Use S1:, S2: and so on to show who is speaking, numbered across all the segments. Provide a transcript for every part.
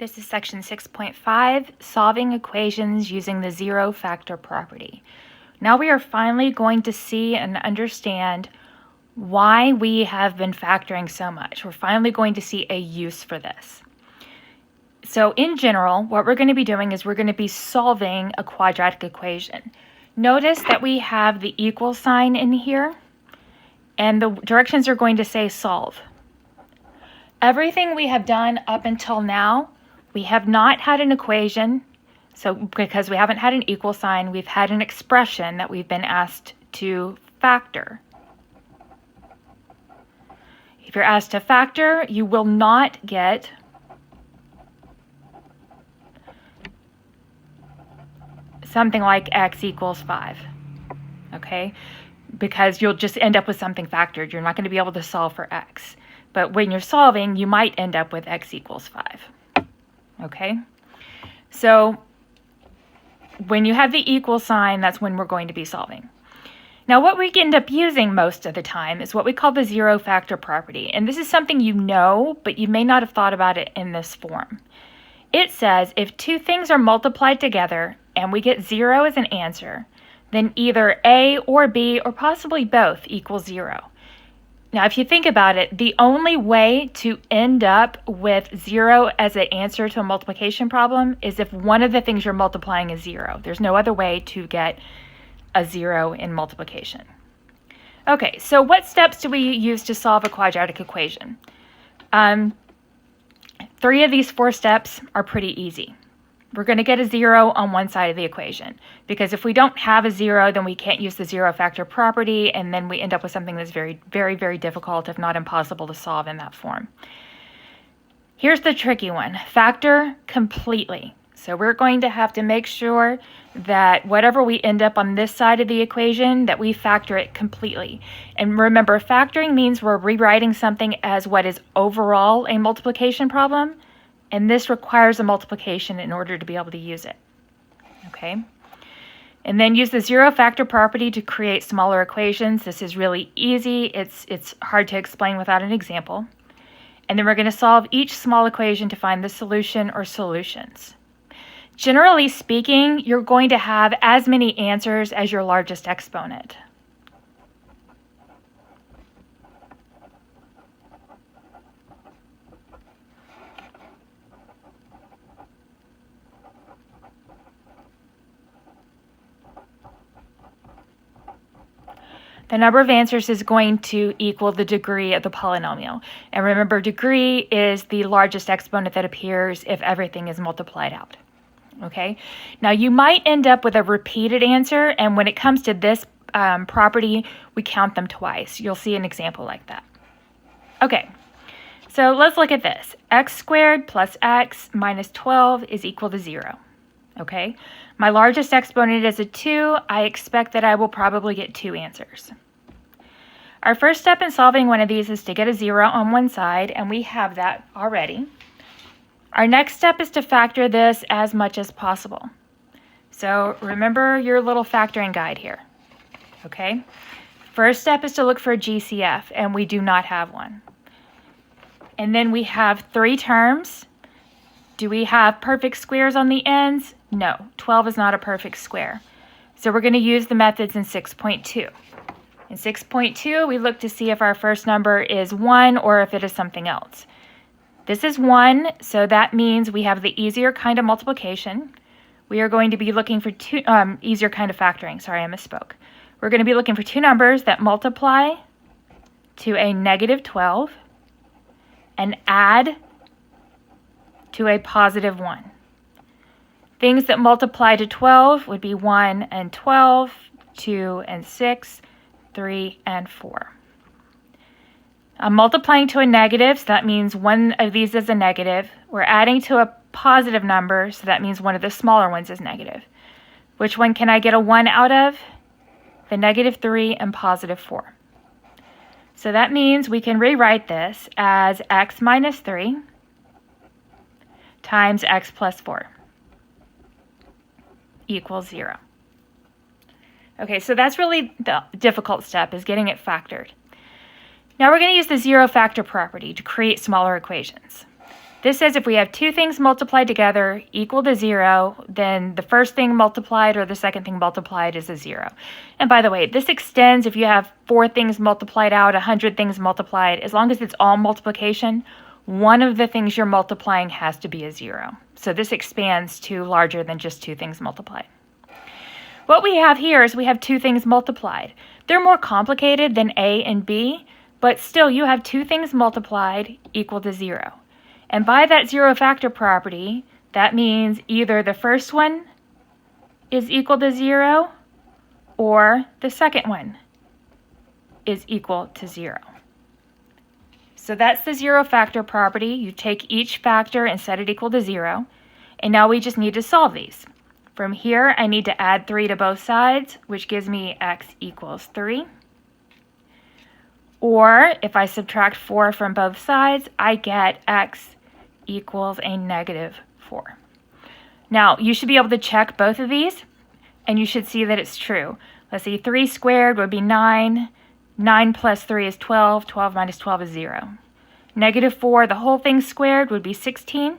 S1: This is section 6.5, solving equations using the zero-factor property. Now we are finally going to see and understand why we have been factoring so much. We're finally going to see a use for this. So in general, what we're going to be doing is we're going to be solving a quadratic equation. Notice that we have the equal sign in here, and the directions are going to say solve. Everything we have done up until now, we have not had an equation, so because we haven't had an equal sign, we've had an expression that we've been asked to factor. If you're asked to factor, you will not get something like x equals 5, okay? Because you'll just end up with something factored. You're not going to be able to solve for x. But when you're solving, you might end up with x equals 5. Okay, so when you have the equal sign, that's when we're going to be solving. Now what we end up using most of the time is what we call the zero-factor property. And this is something you know, but you may not have thought about it in this form. It says if two things are multiplied together and we get 0 as an answer, then either A or B or possibly both equals 0. Now, if you think about it, the only way to end up with 0 as an answer to a multiplication problem is if one of the things you're multiplying is 0. There's no other way to get a 0 in multiplication. Okay, so what steps do we use to solve a quadratic equation? 3 of these 4 steps are pretty easy. We're going to get a 0 on one side of the equation, because if we don't have a 0, then we can't use the zero-factor property, and then we end up with something that's very, very, very difficult, if not impossible, to solve in that form. Here's the tricky one. Factor completely. So we're going to have to make sure that whatever we end up on this side of the equation, that we factor it completely. And remember, factoring means we're rewriting something as what is overall a multiplication problem. And this requires a multiplication in order to be able to use it, okay? And then use the zero-factor property to create smaller equations. This is really easy. It's hard to explain without an example. And then we're going to solve each small equation to find the solution or solutions. Generally speaking, you're going to have as many answers as your largest exponent. The number of answers is going to equal the degree of the polynomial. And remember, degree is the largest exponent that appears if everything is multiplied out. Okay? Now, you might end up with a repeated answer, and when it comes to this property, we count them twice. You'll see an example like that. Okay, so let's look at this. X squared plus x minus 12 is equal to 0. Okay, my largest exponent is a 2. I expect that I will probably get 2 answers. Our first step in solving one of these is to get a 0 on one side, and we have that already. Our next step is to factor this as much as possible. So remember your little factoring guide here. Okay, first step is to look for a GCF, and we do not have one. And then we have 3 terms. Do we have perfect squares on the ends? No, 12 is not a perfect square. So we're going to use the methods in 6.2. In 6.2, we look to see if our first number is 1 or if it is something else. This is 1, so that means we have the easier kind of multiplication. We are going to be looking for easier kind of factoring. Sorry, I misspoke. We're going to be looking for 2 numbers that multiply to a negative 12 and add to a positive 1. Things that multiply to 12 would be 1 and 12, 2 and 6, 3 and 4. I'm multiplying to a negative, so that means one of these is a negative. We're adding to a positive number, so that means one of the smaller ones is negative. Which one can I get a 1 out of? The negative 3 and positive 4. So that means we can rewrite this as x minus 3 times x plus 4 equals 0. Okay, so that's really the difficult step, is getting it factored. Now we're going to use the zero-factor property to create smaller equations. This says if we have two things multiplied together equal to 0, then the first thing multiplied or the second thing multiplied is a 0. And by the way, this extends if you have 4 things multiplied out, 100 things multiplied. As long as it's all multiplication, one of the things you're multiplying has to be a 0. So this expands to larger than just 2 things multiplied. What we have here is we have 2 things multiplied. They're more complicated than A and B, but still you have 2 things multiplied equal to 0. And by that zero-factor property, that means either the first one is equal to 0 or the second one is equal to 0. So that's the zero-factor property. You take each factor and set it equal to 0. And now we just need to solve these. From here, I need to add 3 to both sides, which gives me x equals 3. Or if I subtract 4 from both sides, I get x equals a negative 4. Now, you should be able to check both of these, and you should see that it's true. Let's see, 3 squared would be 9. 9 plus 3 is 12. 12 minus 12 is 0. Negative 4, the whole thing squared, would be 16.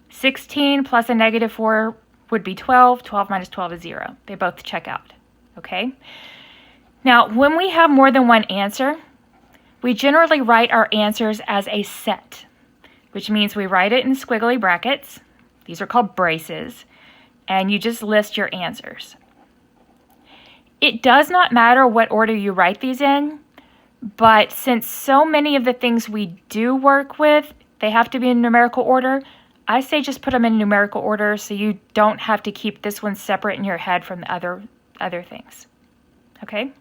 S1: 16 plus a negative 4 would be 12. 12 minus 12 is 0. They both check out, okay? Now, when we have more than one answer, we generally write our answers as a set, which means we write it in squiggly brackets. These are called braces, and you just list your answers. It does not matter what order you write these in, but since so many of the things we do work with, they have to be in numerical order, I say just put them in numerical order so you don't have to keep this one separate in your head from the other things. Okay?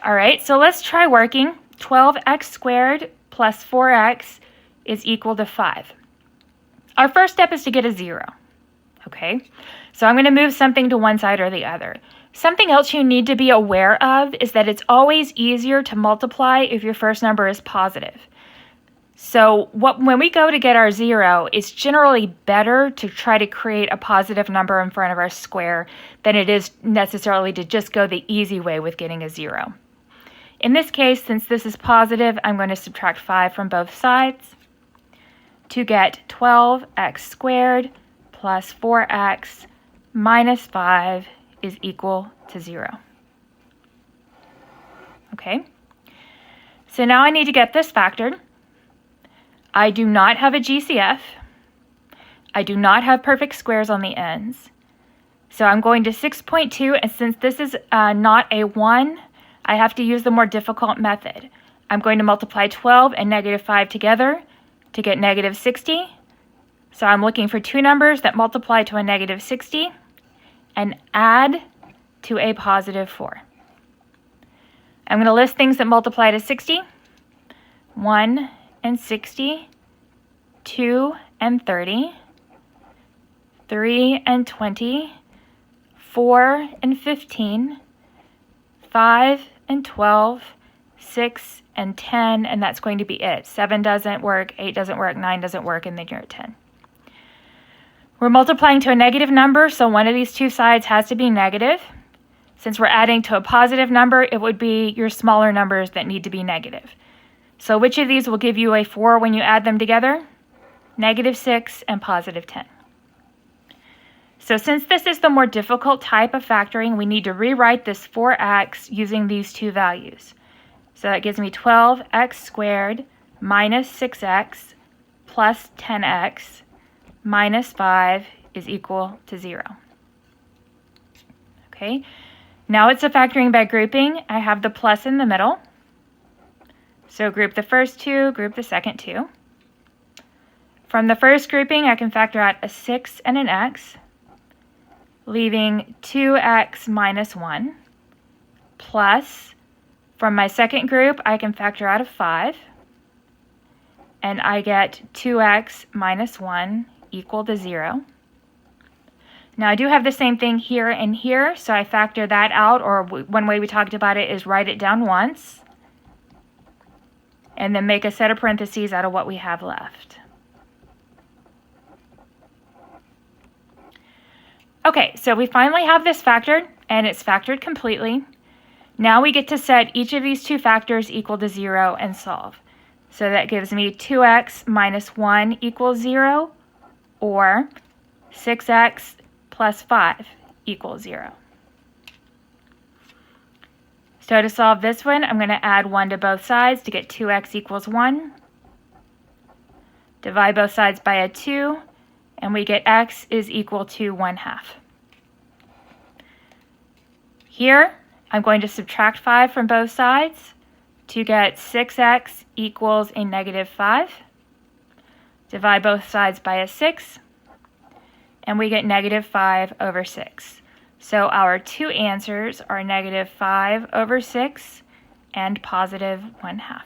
S1: All right, so let's try working. 12x squared plus 4x is equal to 5. Our first step is to get a 0. Okay? So I'm going to move something to one side or the other. Something else you need to be aware of is that it's always easier to multiply if your first number is positive. So when we go to get our 0, it's generally better to try to create a positive number in front of our square than it is necessarily to just go the easy way with getting a 0. In this case, since this is positive, I'm going to subtract 5 from both sides to get 12x squared plus 4x minus 5 is equal to 0. Okay, so now I need to get this factored. I do not have a GCF. I do not have perfect squares on the ends. So I'm going to 6.2, and since this is not a 1, I have to use the more difficult method. I'm going to multiply 12 and negative 5 together to get negative 60. So I'm looking for 2 numbers that multiply to a negative 60 and add to a positive 4. I'm going to list things that multiply to 60. 1 and 60, 2 and 30, 3 and 20, 4 and 15, 5 and 12, 6 and 10, and that's going to be it. 7 doesn't work, 8 doesn't work, 9 doesn't work, and then you're at 10. We're multiplying to a negative number, so one of these two sides has to be negative. Since we're adding to a positive number, it would be your smaller numbers that need to be negative. So which of these will give you a 4 when you add them together? Negative 6 and positive 10. So since this is the more difficult type of factoring, we need to rewrite this 4x using these two values. So that gives me 12x squared minus 6x plus 10x minus 5 is equal to 0. Okay, now it's a factoring by grouping. I have the plus in the middle. So group the first 2, group the second 2. From the first grouping, I can factor out a 6 and an x, leaving 2x minus 1, plus, from my second group, I can factor out a 5, and I get 2x minus 1 equal to 0. Now I do have the same thing here and here, so I factor that out, or one way we talked about it is write it down once, and then make a set of parentheses out of what we have left. Okay, so we finally have this factored, and it's factored completely. Now we get to set each of these two factors equal to 0 and solve. So that gives me 2x minus 1 equals 0, or 6x plus 5 equals 0. So to solve this one, I'm going to add 1 to both sides to get 2x equals 1. Divide both sides by a 2, and we get x is equal to 1/2. Here, I'm going to subtract 5 from both sides to get 6x equals a negative 5. Divide both sides by a 6, and we get negative 5 over 6. So our two answers are negative 5 over 6 and positive 1/2.